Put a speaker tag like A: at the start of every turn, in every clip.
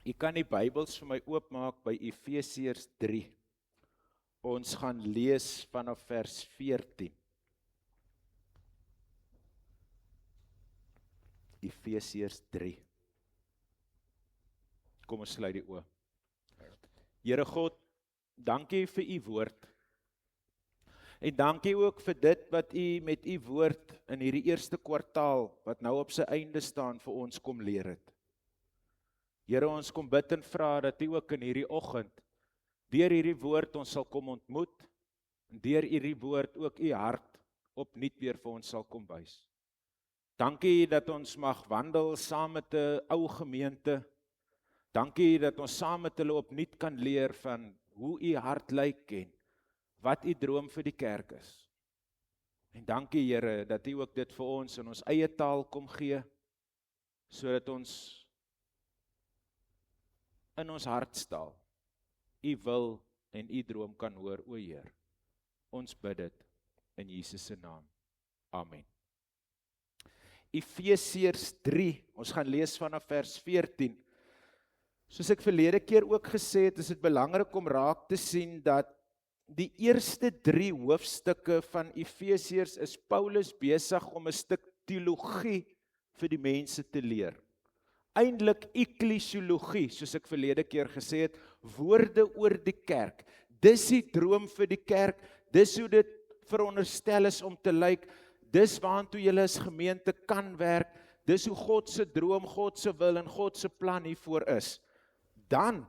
A: U kan die Bybels vir my oopmaak by Efesiërs 3. Ons gaan lees vanaf vers 14. Efesiërs 3. Kom ons sluit die oë. Here God, dankie vir u woord. En dankie ook vir dit wat u met u woord in hierdie eerste kwartaal, wat nou op sy einde staan, vir ons kom leer het. Here, ons kom bid en vra dat u ook in hierdie oggend, deur hierdie woord ons sal kom ontmoet, en deur hierdie woord ook u hart opnuut weer vir ons sal kom wys. Dankie dat ons mag wandel saam met 'n ou gemeente. Dankie dat ons saam met hulle opnuut kan leer van hoe u hart lyk en wat u droom vir die kerk is. En dankie Here dat u ook dit vir ons in ons eie taal kom gee, sodat ons in ons hartstaal u wil en u droom kan hoor, o Heer. Ons bid dit in Jesus se naam. Amen. Efesiërs 3, ons gaan lees vanaf vers 14. Soos ek verlede keer ook gesê het, is dit belangrik om raak te sien dat die eerste 3 hoofstukke van Efesiërs is Paulus besig om 'n stuk teologie vir die mense te leer. Eintlik eklesiologie, soos ek verlede keer gesê het, woorde oor die kerk. Dis die droom vir die kerk, dis hoe dit veronderstel is om te lyk, dis waartoe julle as gemeente kan werk, dis hoe God se droom, God se wil en God se plan hiervoor is. Dan,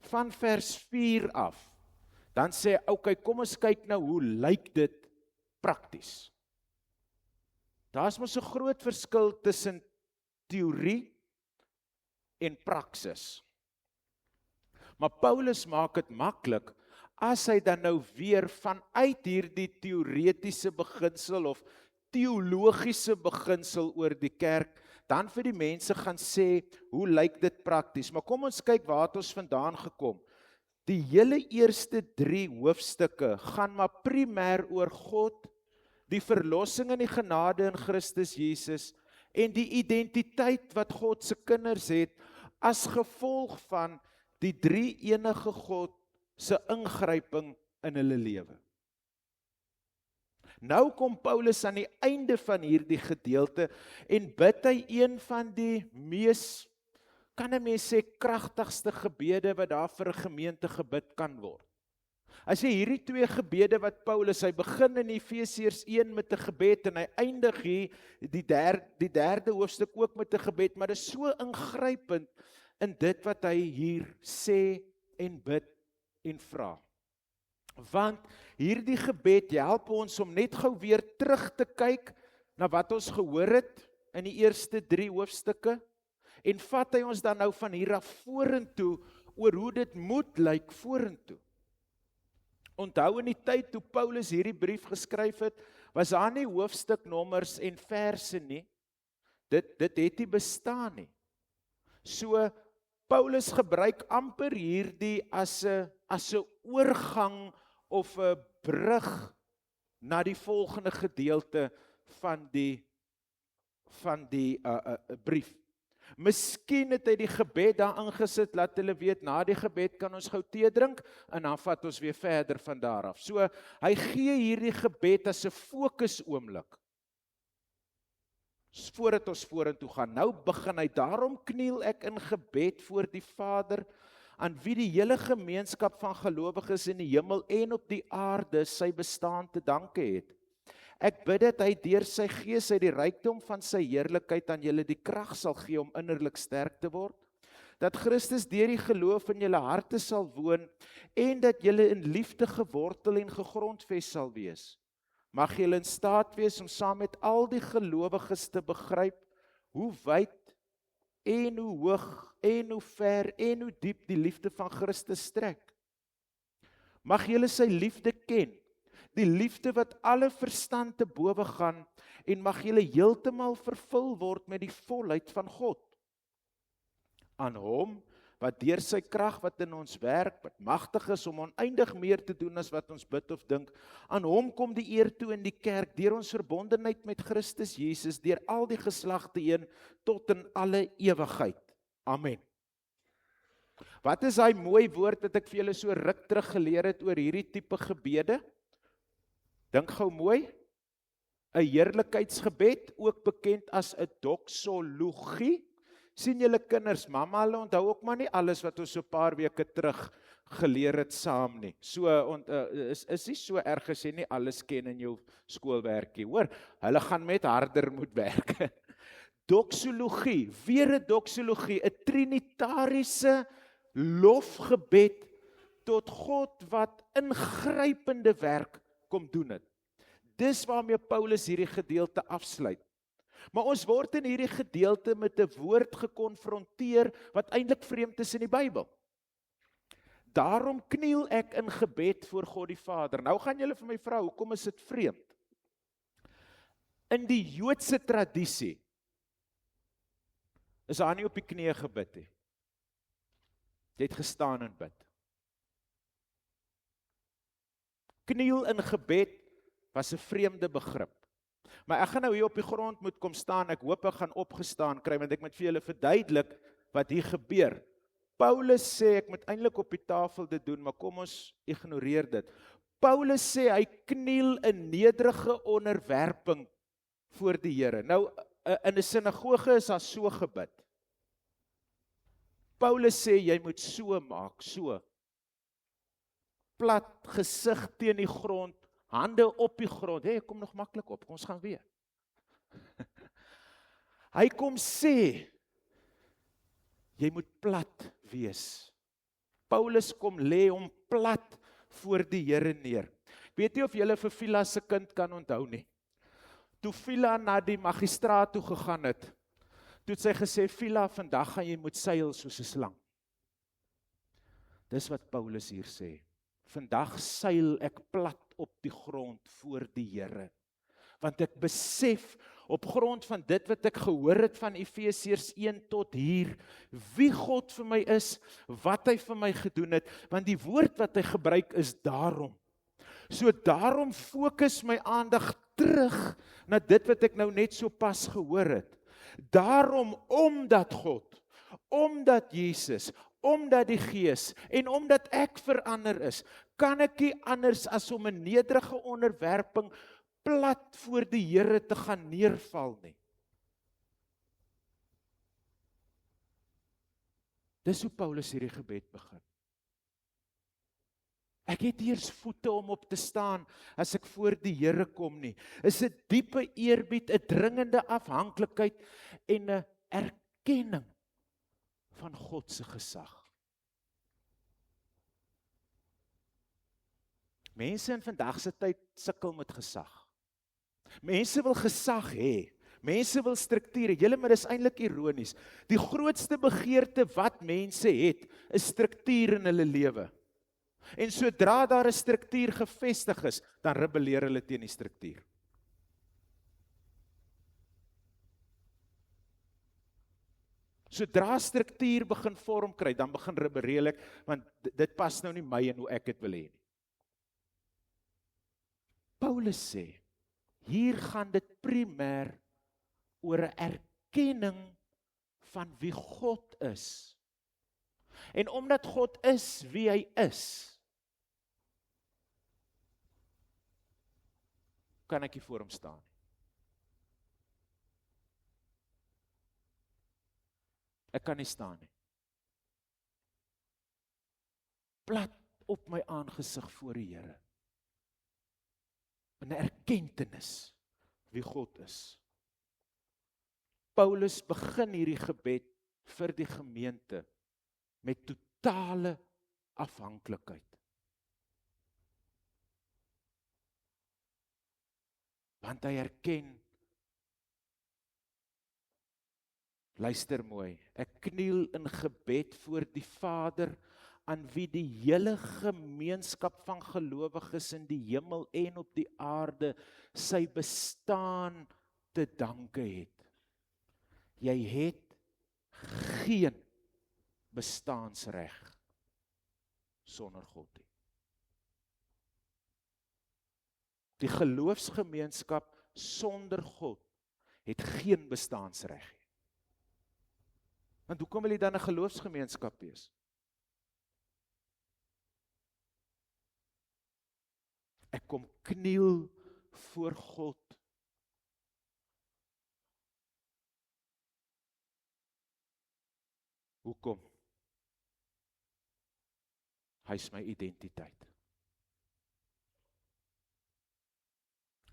A: van vers 4 af, dan sê, okay, kom ons kyk nou, hoe lyk dit prakties? Daar is mos 'n groot verskil tussen teorie en praksis. Maar Paulus maak dit maklik, as hy dan nou weer vanuit hierdie teoretiese beginsel of teologiese beginsel oor die kerk, dan vir die mense gaan sê, hoe lyk dit prakties? Maar kom ons kyk waar het ons vandaan gekom. Die hele eerste 3 hoofstukke gaan maar primêr oor God, die verlossing en die genade in Christus Jesus en die identiteit wat God se kinders het as gevolg van die 3 enige God se ingryping in hulle lewe. Nou kom Paulus aan die einde van hierdie gedeelte en bid hy een van die mees, kan 'n mens sê, kragtigste gebede wat daar vir 'n gemeente gebid kan word. As jy hierdie 2 gebede wat Paulus, hy begin in Efesiërs 1 met 'n gebed en hy eindig hier die derde hoofstuk ook met 'n gebed, maar dit is so ingrypend in dit wat hy hier sê en bid en vra. Want hierdie gebed help ons om net gou weer terug te kyk na wat ons gehoor het in die eerste 3 hoofstukke en vat hy ons dan nou van hier af vorentoe oor hoe dit moet lyk vorentoe. Onthou in die tyd toe Paulus hierdie brief geskryf het, was daar nie hoofstuknommers en verse nie. Dit het nie bestaan nie. So Paulus gebruik amper hierdie as 'n oorgang of 'n brug na die volgende gedeelte van die brief. Miskien het hy die gebed daar ingesit, laat hulle weet, na die gebed kan ons gou tee drink, en dan vat ons weer verder van daar af. So, hy gee hierdie gebed as 'n fokusoomblik, voordat ons vorentoe gaan. Nou begin hy, daarom kniel ek in gebed voor die Vader, aan wie die hele gemeenskap van gelowiges in die hemel en op die aarde sy bestaan te danke het. Ek bid dat hy deur sy gees uit die rykdom van sy heerlikheid aan julle die krag sal gee om innerlik sterk te word, dat Christus deur die geloof in julle harte sal woon en dat julle in liefde gewortel en gegrondves sal wees. Mag julle in staat wees om saam met al die gelowiges te begryp hoe wyd en hoe hoog en hoe ver en hoe diep die liefde van Christus strek. Mag julle sy liefde ken, die liefde wat alle verstand te bowe gaan, en mag julle heeltemal vervul word met die volheid van God. Aan hom, wat deur sy krag wat in ons werk, wat magtig is om oneindig meer te doen as wat ons bid of dink, aan hom kom die eer toe in die kerk, deur ons verbondenheid met Christus Jesus, deur al die geslagte heen, tot in alle ewigheid. Amen. Wat is daai mooi woord wat ek vir julle so ruk terug geleer het oor hierdie tipe gebede? Dink gou mooi. 'n heerlikheidsgebed, ook bekend as 'n doxologie. Sien julle kinders, mamma, hulle onthou ook maar nie alles wat ons so 'n paar weke terug geleer het saam nie. So is nie so erg as jy nie alles ken in jou skoolwerkie, hoor. Hulle gaan met harder moet werk. Doxologie, weer 'n doxologie, 'n trinitariese lofgebed tot God wat ingrypende werk kom doen het. Dis waarmee Paulus hierdie gedeelte afsluit. Maar ons word in hierdie gedeelte met 'n woord gekonfronteer wat eintlik vreemd is in die Bybel. Daarom kniel ek in gebed voor God die Vader. Nou gaan julle vir my vra, hoekom is dit vreemd? In die Joodse tradisie is daar nie op die knieë gebid nie. Jy het gestaan en bid. Kniel in gebed was 'n vreemde begrip. Maar ek gaan nou hier op die grond moet kom staan, ek hoop ek gaan opgestaan kry, want ek moet vir julle verduidelik wat hier gebeur. Paulus sê, ek moet eintlik op die tafel dit doen, maar kom ons ignoreer dit. Paulus sê, hy kniel in nederige onderwerping voor die Here. Nou, in 'n sinagoge is daar so gebid. Paulus sê, jy moet so maak, so. Plat gesig teen die grond, hande op die grond. Hey, kom nog maklik op, ons gaan weer. Hy kom sê, jy moet plat wees. Paulus kom lê hom plat voor die Here neer. Weet jy of julle vir Fila se kind kan onthou nie? Toe Fila na die magistraat toe gegaan het, toe het sy gesê, Fila, vandag gaan jy moet seil soos 'n slang. Dis wat Paulus hier sê. Vandag seil ek plat op die grond voor die Here. Want ek besef, op grond van dit wat ek gehoor het van Efesiërs 1 tot hier, wie God vir my is, wat hy vir my gedoen het, want die woord wat hy gebruik is daarom. So daarom fokus my aandag terug na dit wat ek nou net so pas gehoor het. Daarom, omdat God, omdat Jesus, omdat die Gees en omdat ek verander is, kan ek nie anders as om 'n nederige onderwerping plat voor die Here te gaan neerval nie. Dis hoe Paulus hierdie gebed begin. Ek het eers voete om op te staan as ek voor die Here kom nie. Is 'n diepe eerbied, 'n dringende afhanklikheid en 'n erkenning van God se gesag. Mense in vandag se tyd sukkel met gesag. Mense wil gesag hê. Mense wil struktuur hê. Julle, maar dis eintlik ironies. Die grootste begeerte wat mense het, is struktuur in hulle lewe. En sodra daar 'n struktuur gevestig is, dan rebelleer hulle teen die struktuur. Sodra struktuur begin vorm kry, dan begin rebelleer ek, want dit pas nou nie my en hoe ek dit wil hê nie. Paulus sê, hier gaan dit primêr oor 'n erkenning van wie God is. En omdat God is wie hy is, kan ek nie voor hom staan nie. Ek kan nie staan nie. Plat op my aangesig voor die Here. 'n erkentenis wie God is. Paulus begin hierdie gebed vir die gemeente met totale afhanklikheid. Want hy erken, luister mooi, ek kniel in gebed voor die Vader, aan wie die hele gemeenskap van gelowiges in die hemel en op die aarde sy bestaan te danke het. Jy het geen bestaansreg sonder God nie. Die geloofsgemeenskap sonder God het geen bestaansreg nie. Want hoekom wil jy dan 'n geloofsgemeenskap wees? Ek kom kniel voor God. Hoekom? Hy is my identiteit.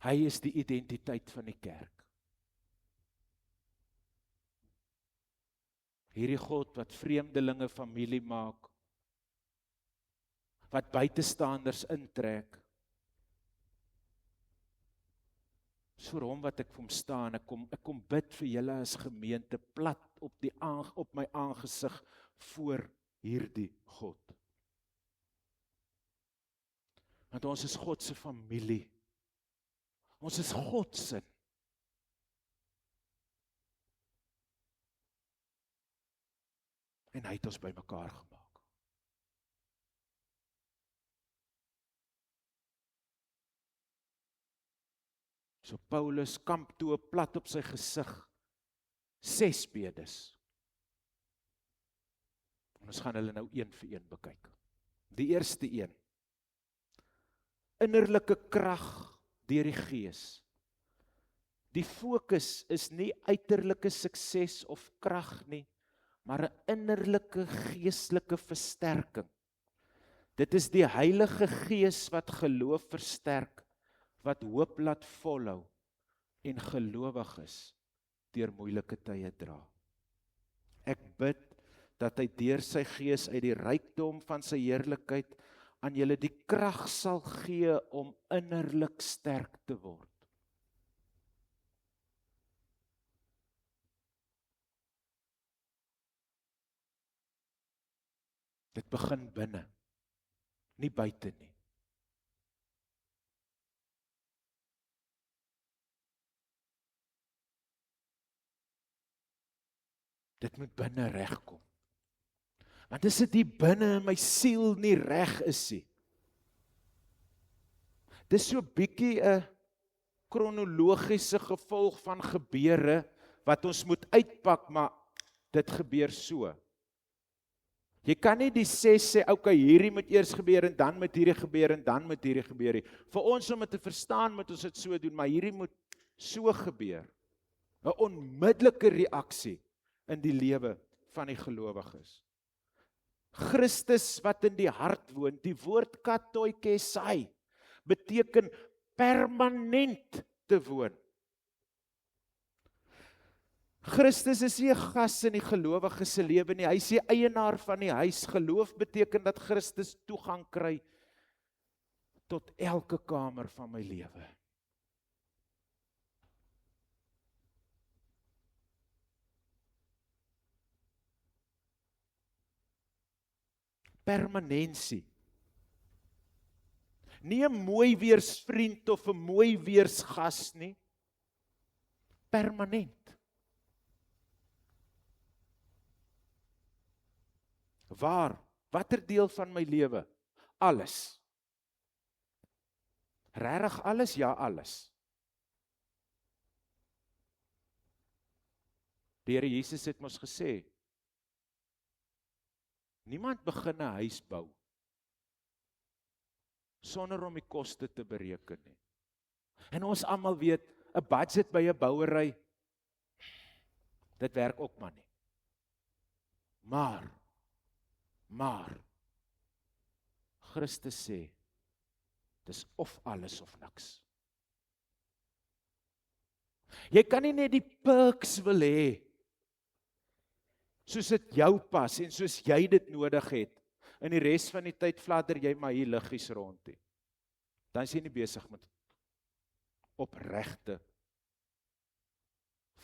A: Hy is die identiteit van die kerk. Hierdie God wat vreemdelinge familie maak, wat buitestanders intrek, is vir hom wat ek vir hom staan. Ek kom bid vir julle as gemeente plat op my aangesig voor hierdie God. Want ons is God se familie. Ons is God se. En hy het ons bymekaar gemaak. So Paulus kamp toe plat op sy gesig, 6 bedes. En ons gaan hulle nou een vir een bekyk. Die eerste een, innerlike krag deur die Gees. Die fokus is nie uiterlike sukses of krag nie, maar 'n innerlike geestelike versterking. Dit is die Heilige Gees wat geloof versterk, wat hoop laat volhou en gelowig is deur moeilike tye dra. Ek bid dat hy deur sy Gees uit die rykdom van sy heerlikheid aan julle die krag sal gee om innerlik sterk te word. Dit begin binne, nie buite nie. Dit moet binne regkom. Want as dit hier binne in my siel nie reg is nie. Dis so bietjie 'n kronologiese gevolg van gebeure wat ons moet uitpak, maar dit gebeur so. Jy kan nie die 6 sê, okay, hierdie moet eers gebeur en dan moet hierdie gebeur en dan moet hierdie gebeur nie. Vir ons om dit te verstaan moet ons dit so doen, maar hierdie moet so gebeur. 'n Onmiddellike reaksie in die lewe van die gelowiges. Christus wat in die hart woon, die woord katoikesai, beteken permanent te woon. Christus is nie 'n gas in die gelowige se lewe nie, hy is die eienaar van die huis. Geloof beteken dat Christus toegang kry tot elke kamer van my lewe. Permanensie. Nie 'n mooi weersvriend of 'n mooi weersgas nie. Permanent. Waar? Watter deel van my lewe? Alles. Regtig alles? Ja, alles. Die Here Jesus het mos gesê, niemand begin 'n huis bou sonder om die koste te bereken nie. En ons almal weet, 'n budget by 'n bouery, dit werk ook maar nie. Maar, Christus sê, dis of alles of niks. Jy kan nie net die perks wil hê, soos dit jou pas en soos jy dit nodig het, in die res van die tyd fladder jy maar hier liggies rond nie. Dan is jy nie besig met opregte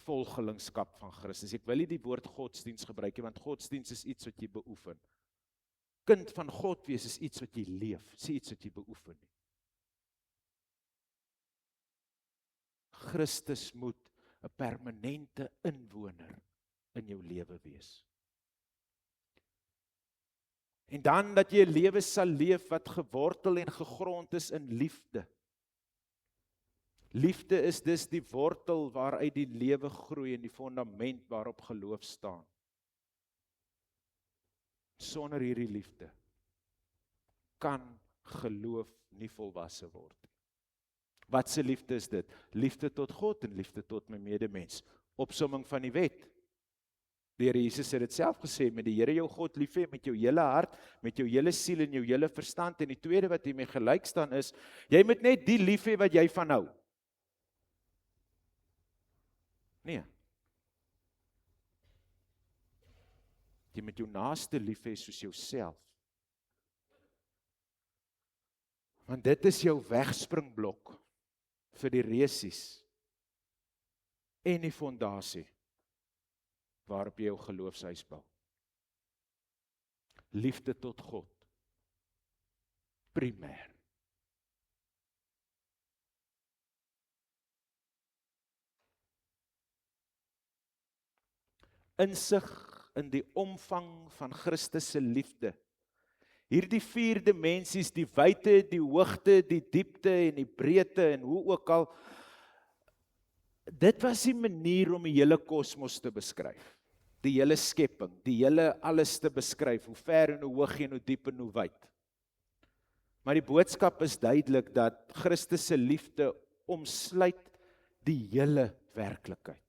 A: volgelingskap van Christus. Ek wil nie die woord godsdiens gebruik nie, want godsdiens is iets wat jy beoefen. Kind van God wees is iets wat jy leef, is iets wat jy beoefen nie. Christus moet 'n permanente inwoner in jou lewe wees. En dan dat jy 'n lewe sal leef wat gewortel en gegrond is in liefde. Liefde is dus die wortel waaruit die lewe groei en die fondament waarop geloof staan. Sonder hierdie liefde kan geloof nie volwasse word nie. Wat se liefde is dit? Liefde tot God en liefde tot my medemens. Opsomming van die wet. Die Here Jesus het dit self gesê, met die Here jou God lief hê met jou hele hart, met jou hele siel en jou hele verstand. En die tweede wat hiermee gelyk staan is, jy moet net die lief hê wat jy van hou. Nee. Jy moet jou naaste lief hê soos jouself. Want dit is jou wegspringblok vir die resies en die fondasie waarop jy jou geloofshuis bou. Liefde tot God. Primêr. Insig in die omvang van Christus se liefde. Hierdie 4 dimensies, die wyte, die hoogte, die diepte en die breedte en hoe ook al, dit was die manier om die hele kosmos te beskryf. Die hele skepping, die hele alles te beskryf, hoe ver en hoe hoog en hoe diep en hoe wyd. Maar die boodskap is duidelik dat Christus se liefde omsluit die hele werklikheid.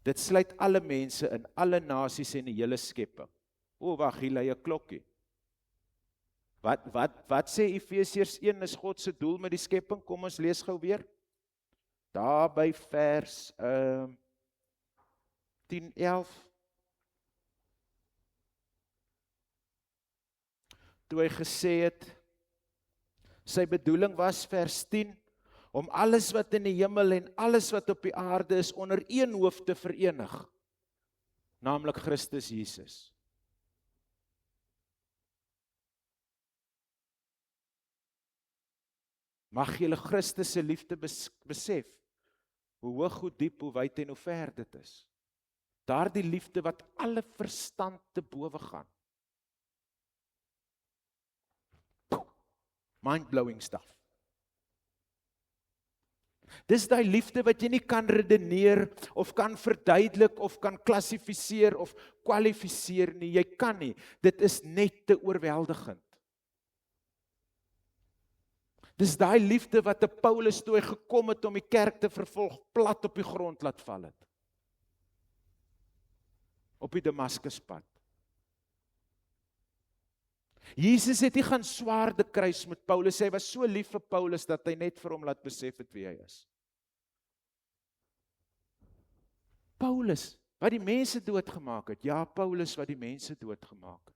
A: Dit sluit alle mense in alle nasies en die hele skepping. Wag, hier lê 'n klokkie. Wat sê Efesiërs 1 is God se doel met die skepping? Kom ons lees gou weer. Daar by vers 10:11. Toe hy gesê het, sy bedoeling was vers 10, om alles wat in die hemel en alles wat op die aarde is onder een hoof te verenig, naamlik Christus Jesus. Mag julle Christus se liefde besef, hoe hoog, hoe diep, hoe wyd en hoe ver dit is. Daardie liefde wat alle verstand te bowe gaan. Mind-blowing stuff. Dis daai liefde wat jy nie kan redeneer, of kan verduidelik, of kan klassifiseer, of kwalifiseer nie. Jy kan nie. Dit is net te oorweldigend. Dis daai liefde wat 'n Paulus toe hy gekom het om die kerk te vervolg, plat op die grond laat val het. Op die Damaskuspad. Jesus het nie gaan swaarde kruis met Paulus, hy was so lief vir Paulus dat hy net vir hom laat besef het wie hy is. Paulus, wat die mense doodgemaak het, ja, Paulus wat die mense doodgemaak het.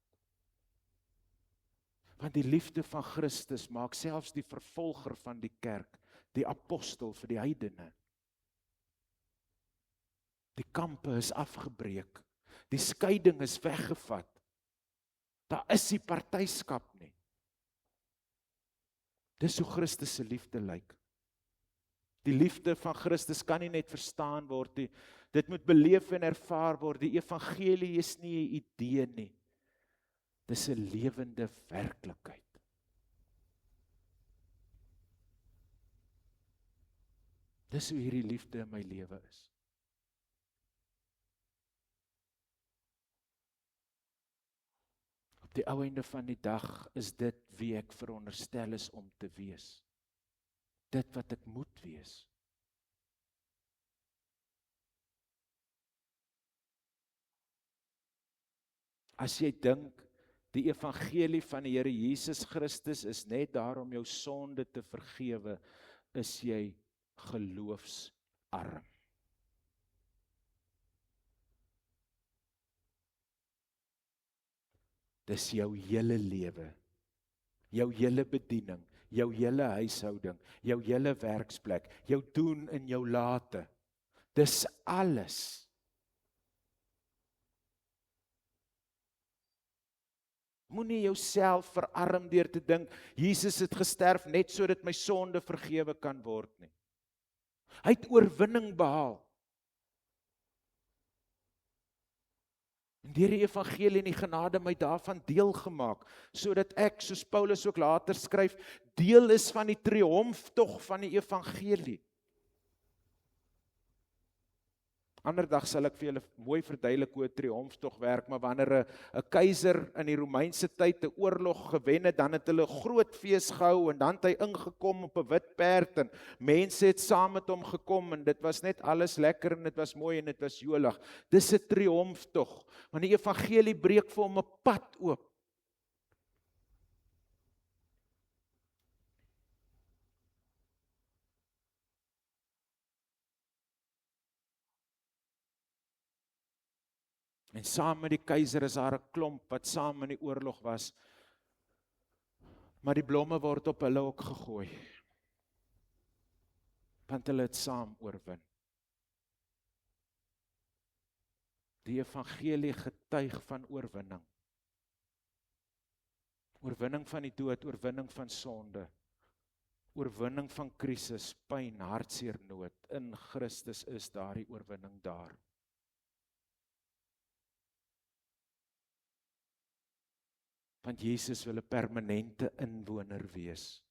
A: Want die liefde van Christus maak selfs die vervolger van die kerk, die apostel vir die heidene. Die kampe is afgebreek, die skeiding is weggevat. Daar is nie partyskap nie. Dis hoe Christus se liefde lyk. Die liefde van Christus kan nie net verstaan word nie. Dit moet beleef en ervaar word. Die evangelie is nie 'n idee nie. Dis 'n lewende werklikheid. Dis hoe hierdie liefde in my lewe is. Op die ou einde van die dag is dit wie ek veronderstel is om te wees. Dit wat ek moet wees. As jy dink, die evangelie van die Here Jesus Christus is net daar om jou sonde te vergewe, is jy geloofsarm. Dis jou hele lewe, jou hele bediening, jou hele huishouding, jou hele werksplek, jou doen en jou late. Dis alles. Moenie jouself verarm deur te dink, Jesus het gesterf net sodat my sonde vergewe kan word nie. Hy het oorwinning behaal. En deur die evangelie en die genade my daarvan deel gemaak, sodat ek, soos Paulus ook later skryf, deel is van die triomftog van die evangelie. Ander dag sal ek vir julle mooi verduidelik hoe 'n triomftog werk, maar wanneer 'n keiser in die Romeinse tyd 'n oorlog gewen het, dan het hulle 'n groot fees gehou en dan het hy ingekom op 'n wit perd en mense het saam met hom gekom en dit was net alles lekker en dit was mooi en dit was jolig. Dis 'n triomftog, want die evangelie breek vir hom 'n pad oop. En saam met die keiser is daar 'n klomp wat saam in die oorlog was. Maar die blomme word op hulle ook gegooi. Want hulle het saam oorwin. Die evangelie getuig van oorwinning. Oorwinning van die dood, oorwinning van sonde. Oorwinning van krisis, pyn, hartseer, nood. In Christus is daar die oorwinning daar. Want Jesus wil 'n permanente inwoner wees,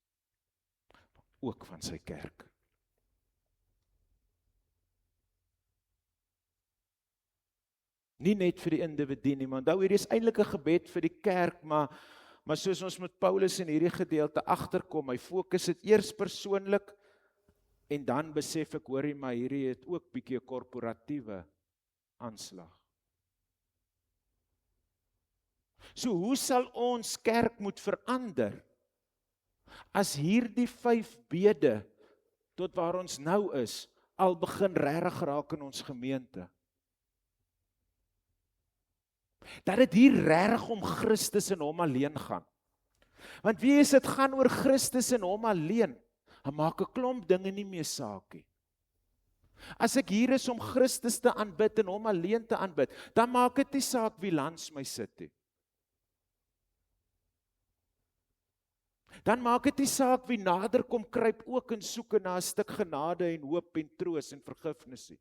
A: ook van sy kerk. Nie net vir die individu nie, maar onthou, hierdie is eintlik 'n gebed vir die kerk, maar soos ons met Paulus in hierdie gedeelte agterkom, hy fokus dit eers persoonlik, en dan besef ek, hoorie, maar hierdie het ook bietjie 'n korporatiewe aanslag. So hoe sal ons kerk moet verander, as hierdie 5 bede, tot waar ons nou is, al begin regtig raak in ons gemeente? Dat dit hier regtig om Christus en hom alleen gaan. Want wie is dit gaan oor Christus en hom alleen? Dan maak 'n klomp dinge nie meer saak nie. As ek hier is om Christus te aanbid en hom alleen te aanbid, dan maak dit nie saak wie langs my sit nie. Dan maak dit nie saak wie nader kom kruip ook en soek na 'n stuk genade en hoop en troos en vergifnis nie.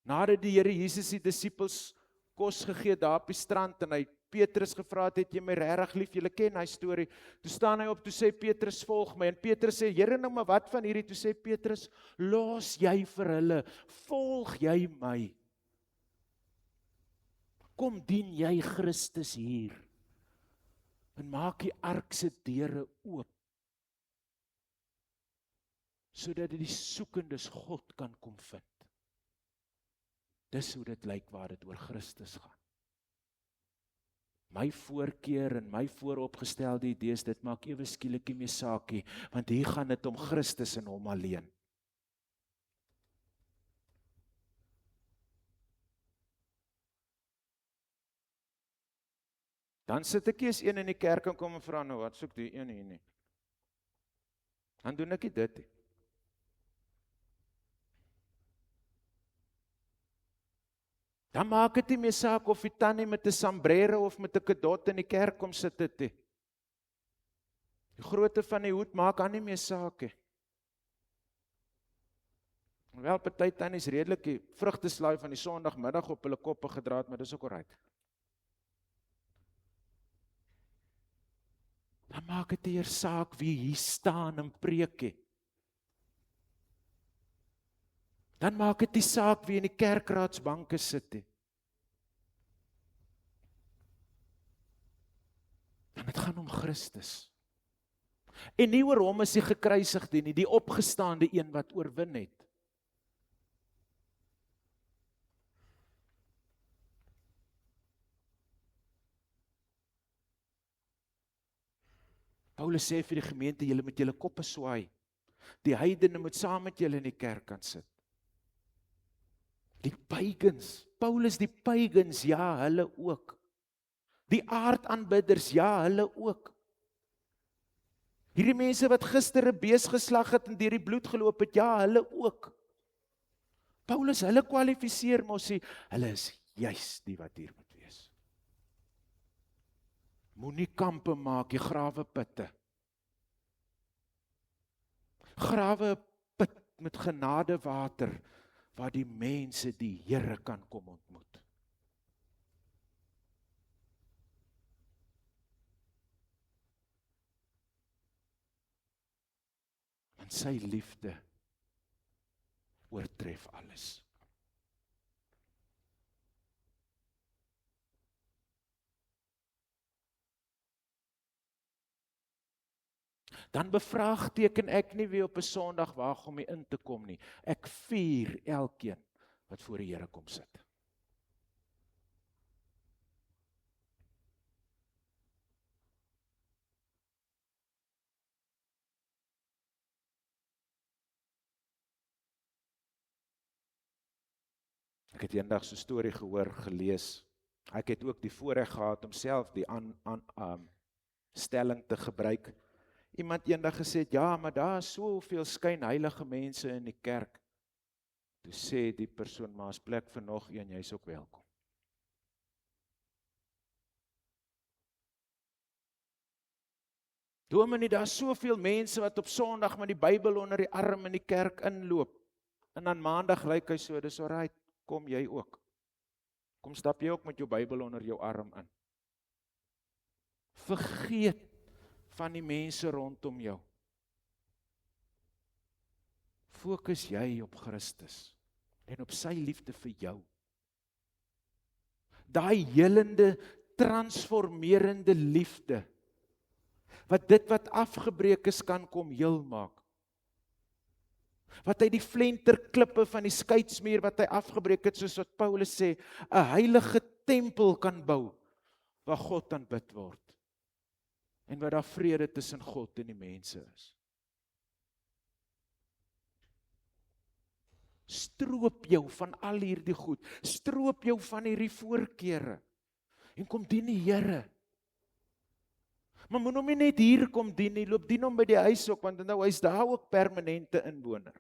A: Nadat die Here Jesus die disippels kos gegee daar op die strand en hy Petrus gevra het jy my regtig lief? Julle ken hy storie. Toe staan hy op, toe sê Petrus volg my en Petrus sê Here, nou maar wat van hierdie? Toe sê Petrus, los jy vir hulle, volg jy my. Kom dien jy Christus hier en maak die ark se deure oop, sodat die soekendes God kan kom vind. Dis hoe dit lyk waar dit oor Christus gaan. My voorkeur en my vooropgestelde idees, dit maak ewe skielik nie meer saak nie, want hier gaan dit om Christus en hom alleen. Dan sit ek eers een in die kerk en kom en vra, nou wat soek die een hier nie? Dan doen ek dit nie. Dan maak dit nie meer saak of die tannie met 'n sombrero of met 'n kadot in die kerk kom sit dit nie. Die grootte van die hoed maak aan nie meer saak nie. Wel, party tannies redelik die vrugteslaai van die Sondagmiddag op hulle koppe gedra het, maar dis ook alright. Dan maak dit nie eers saak wie hier staan en preek nie. Dan maak dit nie saak wie in die kerkraadsbanke sit nie. Dan dit gaan om Christus. En nie oor hom is die gekruisigde nie, die opgestaande een wat oorwin het. Paulus sê vir die gemeente, julle moet julle koppe swaai. Die heidene moet saam met julle in die kerk kan sit. Die pagans, Paulus die pagans, ja, hulle ook. Die aardaanbidders, ja, hulle ook. Hierdie mense wat gister 'n bees geslag het en deur die bloed geloop het, ja, hulle ook. Paulus, hulle kwalifiseer mos sê, hulle is juis die wat hier moet wees. Moenie kampe maak, jy grawe putte. Grawe 'n put met genade water, waar die mense die Here kan kom ontmoet. Want sy liefde oortref alles. Dan bevraagteken ek nie weer op 'n Sondag waag om in te kom nie. Ek vier elkeen wat voor die Here kom sit. Ek het eendag so 'n storie gehoor, gelees. Ek het ook die voorreg gehad om self die stelling te gebruik. Iemand eendag gesê het, ja, maar daar is soveel skynheilige mense in die kerk. Toe sê die persoon, maar as plek vir nog een, jy is ook welkom. Dominee, daar is soveel mense wat op Sondag met die Bybel onder die arm in die kerk inloop. En dan Maandag lyk hy so, dis alright, kom jy ook. Kom stap jy ook met jou Bybel onder jou arm in. Vergeet van die mense rondom jou. Fokus jy op Christus en op sy liefde vir jou. Daai helende, transformerende liefde, wat dit wat afgebreek is kan kom heel maak. Wat hy die flenterklippe van die skeidsmuur wat hy afgebreek het, soos wat Paulus sê, 'n heilige tempel kan bou, waar God aanbid word. En waar daar vrede tussen God en die mense is. Stroop jou van al hierdie goed, stroop jou van hierdie voorkeure, en kom dien die Here. Maar moet hom nie net hier kom dien nie, loop dien hom by die huis ook, want nou hy's daar ook permanente inwoner.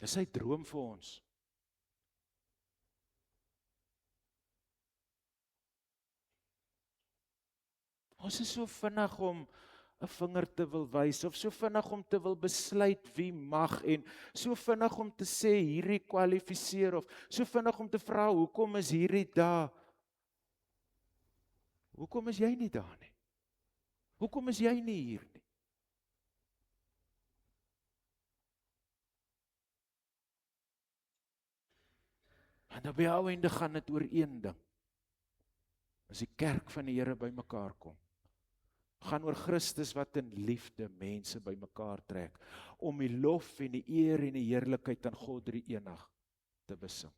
A: Dis sy droom vir ons. Ons is so vinnig om 'n vinger te wil wys, of so vinnig om te wil besluit wie mag, en so vinnig om te sê hierdie kwalifiseer, of so vinnig om te vra, hoekom is hierdie daar? Hoekom is jy nie daar nie? Hoekom is jy nie hier nie? En dan by jou einde gaan dit oor een ding. As die kerk van die Here by mekaar kom, gaan oor Christus wat in liefde mense by mekaar trek, om die lof en die eer en die heerlikheid aan God drie enig te besing.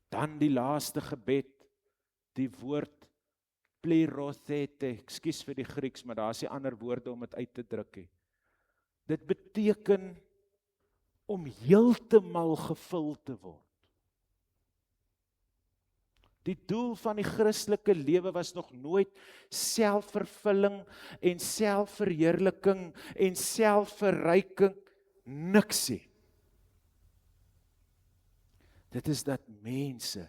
A: Dan die laaste gebed, die woord plerothete, ekskuus vir die Grieks, maar daar is die ander woorde om dit uit te druk. Dit beteken om heeltemal gevul te word. Die doel van die Christelike lewe was nog nooit selfvervulling en selfverheerliking en selfverryking, niks nie. Dit is dat mense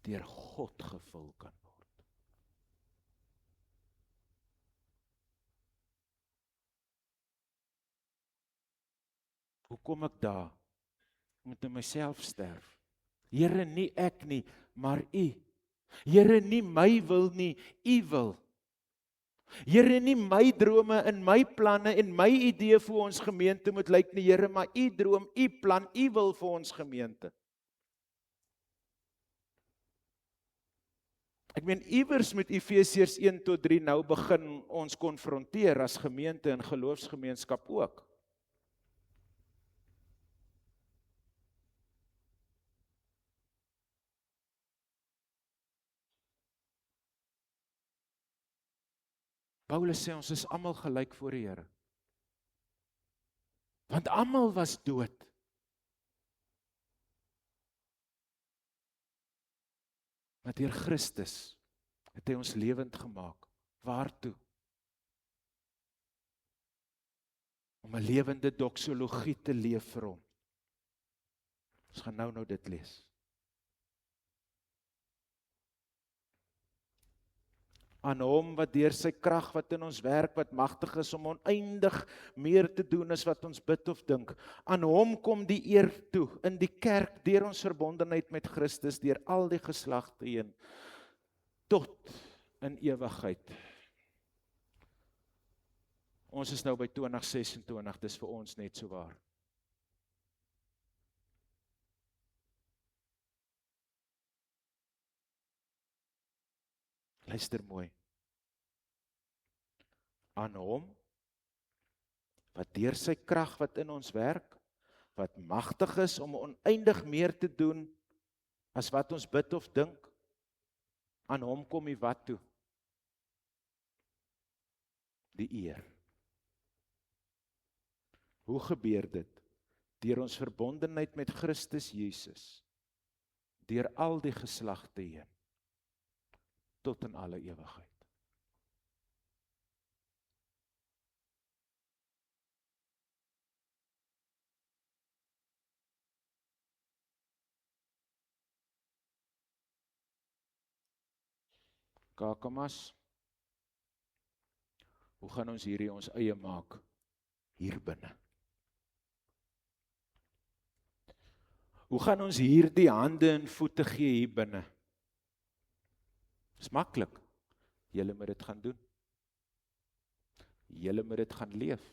A: deur God gevul kan word. Hoe kom ek daar? Ek moet in myself sterf. Here, nie ek nie, maar U. Here, nie my wil nie, U wil. Here, nie my drome en my planne en my idee vir ons gemeente moet lyk nie, Here, maar U droom, U plan, U wil vir ons gemeente. Ek meen, iewers met Efesiërs 1-3 nou begin ons konfronteer as gemeente en geloofsgemeenskap ook. Paulus sê ons is almal gelyk voor die Here. Want almal was dood. Maar deur Christus het hy ons lewend gemaak. Waartoe? Om 'n lewende doxologie te leef vir hom. Ons gaan nou dit lees. aan hom wat deur sy krag wat in ons werk, wat magtig is om oneindig meer te doen as wat ons bid of dink. Aan hom kom die eer toe in die kerk deur ons verbondenheid met Christus deur al die geslagte heen tot in ewigheid. Ons is nou by 2026, dis vir ons net so waar. Luister mooi. Aan hom, wat deur sy krag wat in ons werk, wat magtig is om oneindig meer te doen as wat ons bid of dink, aan hom kom die wat toe? Die eer. Hoe gebeur dit? Deur ons verbondenheid met Christus Jesus, deur al die geslagte heen, tot in alle ewigheid. Kakamas, hoe gaan ons hierdie ons eie maak hier binne? Hoe gaan ons hier die hande en voete gee hier binne? Dis maklik. Julle moet dit gaan doen. Julle moet dit gaan leef.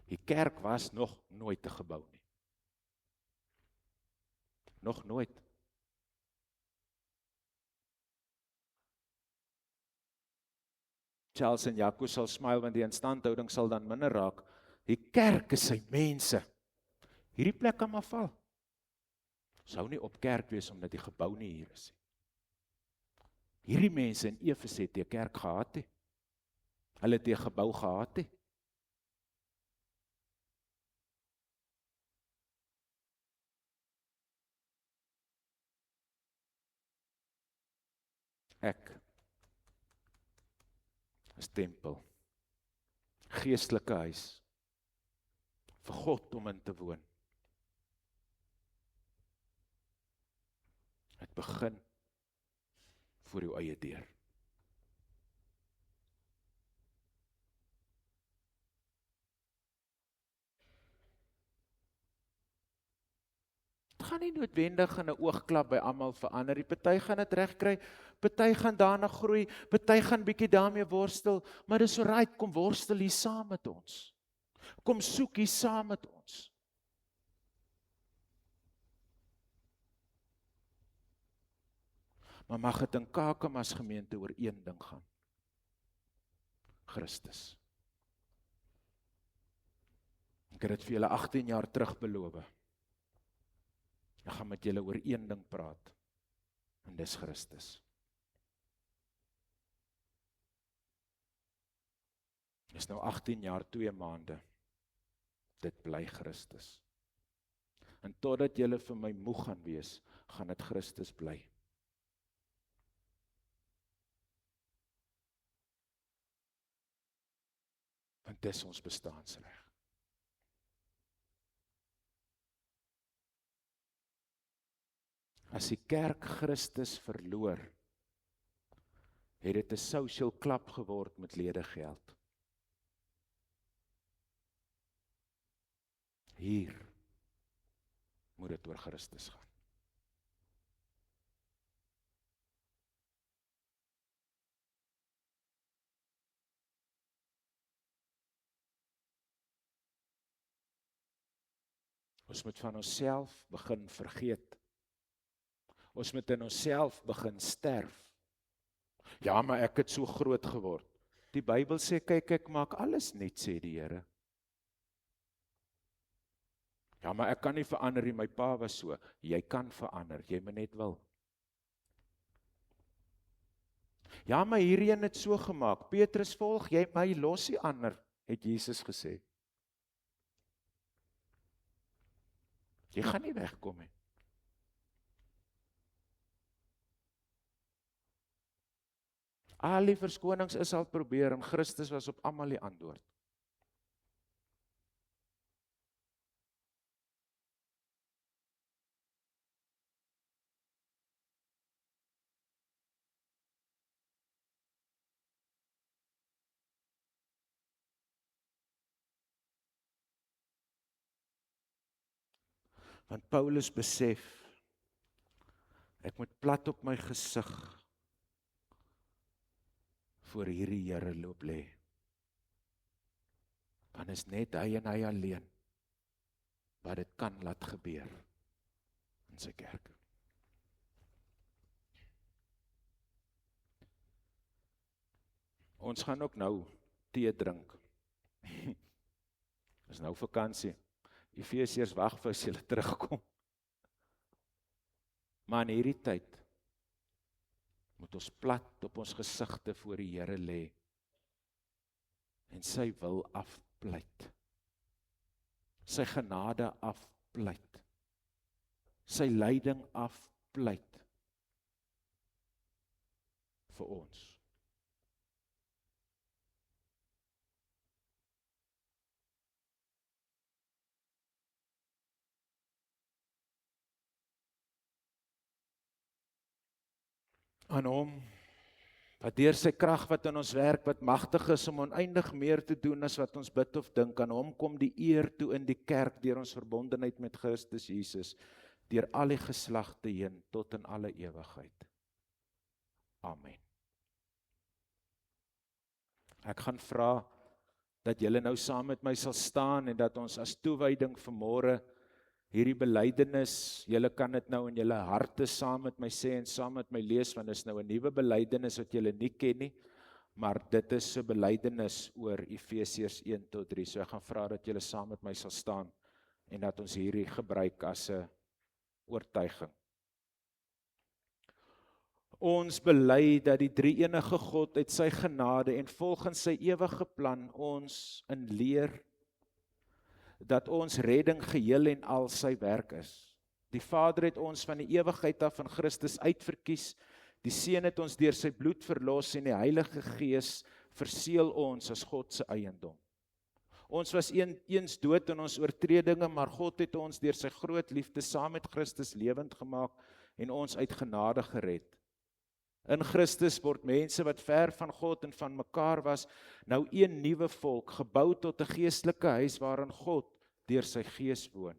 A: Die kerk was nog nooit 'n gebou nie. Nog nooit. Charles en Jaco sal smile want die instandhouding sal dan minder raak. Die kerk is sy mense. Hierdie plek kan maar val. Sou nie op kerk wees omdat die gebou nie hier is. Hierdie mense in Efese het 'n kerk gehad het. Hulle het 'n gebou gehad het. Ek is tempel. Geestelike huis. Vir God om in te woon. Het begin voor jou eie deur. Het gaan nie noodwendig in 'n oogklap by almal verander. Die party gaan dit regkry, party gaan daarna groei, party gaan bietjie daarmee worstel, maar dis alright, kom worstel hier saam met ons. Kom soek hier saam met ons. Maar mag dit in Kakamas gemeente oor een ding gaan. Christus. Ek het dit vir julle 18 jaar terug beloof. Ek gaan met julle oor een ding praat. En dis Christus. Dis nou 18 jaar, 2 maande. Dit bly Christus. En totdat julle vir my moeg gaan wees, gaan dit Christus bly. Want dis ons bestaansreg. As die kerk Christus verloor, het dit 'n social klap geword met ledegeld. Hier moet dit oor Christus gaan. Ons moet van onsself begin vergeet. Ons moet in onsself begin sterf. Ja, maar ek het so groot geword. Die Bybel sê, kyk, ek maak alles net, sê die Here. Ja, maar ek kan nie verander nie, my pa was so. Jy kan verander, jy moet net wil. Ja, maar hierdie een het so gemaak. Petrus, volg jy my, los die ander, het Jesus gesê. Jy gaan nie wegkom nie. Al die verskonings is al probeer en Christus was op almal die antwoord. Want Paulus besef, ek moet plat op my gesig voor hierdie Here loop lê. Want is net hy en hy alleen wat dit kan laat gebeur in sy kerk. Ons gaan ook nou tee drink. Is nou vakansie. Efesiërs wag vir as julle terugkom. Maar in hierdie tyd moet ons plat op ons gesigte voor die Here lê en sy wil afpleit. Sy genade afpleit. Sy lyding afpleit vir ons. Aan hom, wat deur sy krag wat in ons werk, wat magtig is om oneindig meer te doen as wat ons bid of dink, aan hom kom die eer toe in die kerk deur ons verbondenheid met Christus Jesus, deur al die geslagte heen tot in alle ewigheid. Amen. Ek gaan vra dat julle nou saam met my sal staan en dat ons as toewyding vanmôre hierdie belydenis, julle kan dit nou in julle harte saam met my sê en saam met my lees, want dit is nou 'n nuwe belydenis wat julle nie ken nie, maar dit is 'n belydenis oor Efesiërs 1-3. So ek gaan vra dat julle saam met my sal staan en dat ons hierdie gebruik as 'n oortuiging. Ons bely dat die drie-enige God uit sy genade en volgens sy ewige plan ons in leer dat ons redding geheel en al sy werk is. Die Vader het ons van die ewigheid af in Christus uitverkies, die Seun het ons deur sy bloed verlos en die Heilige Gees verseël ons as God se eiendom. Ons was eens dood in ons oortredinge, maar God het ons deur sy groot liefde saam met Christus lewend gemaak en ons uit genade gered. In Christus word mense wat ver van God en van mekaar was, nou een nuwe volk, gebou tot 'n geestelike huis waarin God deur sy Gees woon.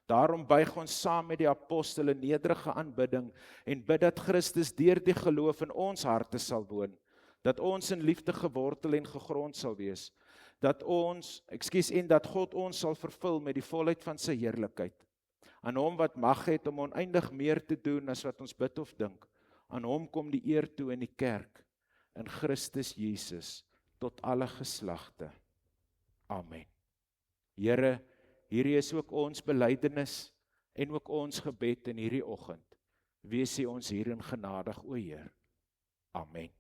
A: Daarom buig ons saam met die apostel in nederige aanbidding en bid dat Christus deur die geloof in ons harte sal woon, dat ons in liefde gewortel en gegrond sal wees, dat God ons sal vervul met die volheid van sy heerlikheid. Aan hom wat mag het om oneindig meer te doen as wat ons bid of dink, aan hom kom die eer toe in die kerk, in Christus Jesus, tot alle geslagte. Amen. Here, hierdie is ook ons belydenis en ook ons gebed in hierdie oggend. Wees U ons hierin genadig, o Heer. Amen.